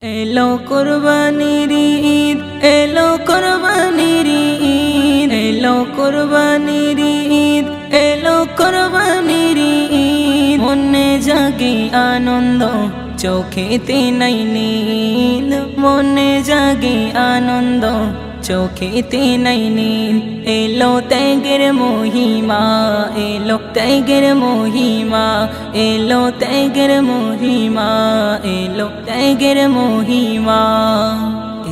এলো কুরবানির ঈদ, এলো কুরবানির ঈদ, এলো কুরবানির ঈদ, এলো কুরবানির ঈদ। মনে জাগে আনন্দ, চোখেতে নাই নীল। মনে জাগে আনন্দ, চোখেতে নাই নীল। এলো ত্যাগের মহিমা, এলো ত্যাগের মহিমা, এলো ত্যাগের মহিমা, এলো ত্যাগের মহিমা।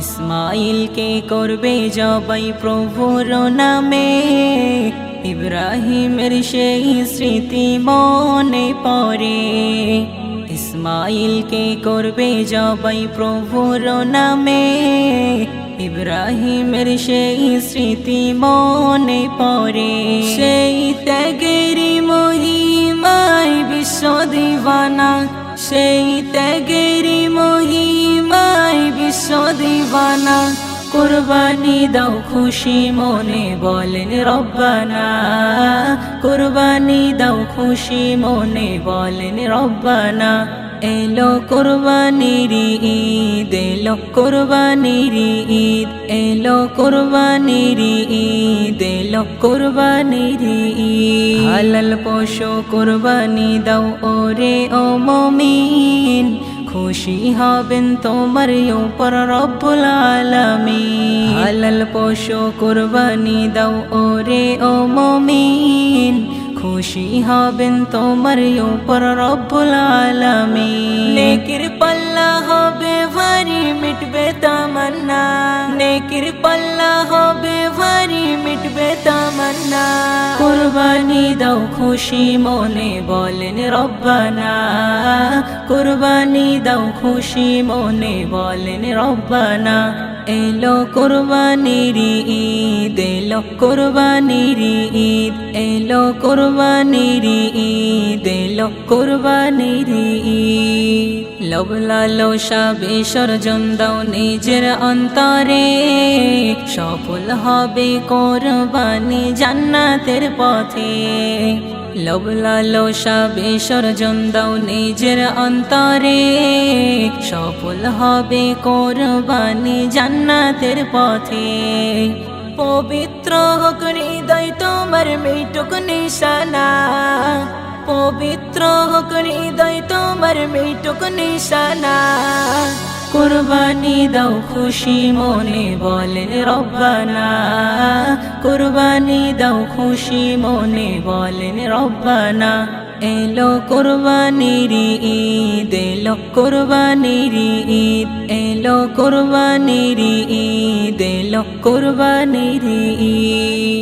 ইসমাইলকে করবে জবাই প্রভুর নামে, ইব্রাহিমের সেই স্মৃতি মনে পড়ে। ইসমাইলকে করবে জবাই প্রভুর নামে, ইব্রাহিমের সেই স্মৃতি মনে পড়ে। সেই ত্যাগের মহিমায় বিশ্ব দিবানা, সেই ত্যাগের মহিমায় বিশ্ব দিবানা। কুরবানি দাও খুশি মনে বলেন রব্বানা, কুরবানি দাও খুশি মনে বলেন রব্বানা। এলো কুরবানির ঈদ, এলো কুরবানির ঈদ, এলো কুরবানির ঈদ, এলো কুরবানির ঈদ। হালাল পশু কুরবানি দাও ওরে ও মুমিন, খুশি হবেন তোমার উপর রব্বুল আলামিন। হালাল পশু কুরবানি দাও ওরে ও মুমিন, খুশি হবেন তোমার উপর রব্বুল আলামিন। নেকির পাল্লা হবে ভারী মিটবে তামান্না, নেকির পাল্লা হবে ভারী মিটবে তামান্না। কুরবানি দাও খুশি মনে বলেন রব্বানা, কুরবানি দাও খুশি মনে বলেন রব্বানা। এলো কুরবানির ঈদ, এলো কুরবানির ঈদ, এলো কুরবানির ঈদ, এলো কুরবানির ঈদ। লোভ লালসা বিসর্জন দাও নিজের অন্তরে, সফল হবে কুরবানি জান্নাতের পথে। লোভ লালসা বিসর্জন দাও নিজের অন্তরে, সফল হবে কুরবানি জান্নাতের পথে। পবিত্র হোক হৃদয় তোমার মিটুক নিশানা, পবিত্র হোক হৃদয় তোমার মিটুক নিশানা। কুরবানি দাও খুশি মনে বলেন রব্বানা, কুরবানি দাও খুশি মনে বলেন রব্বানা। এলো কুরবানির ঈদ, এলো কুরবানির ঈদ, এলো কুরবানির ঈদ, এলো কুরবানির ঈদ।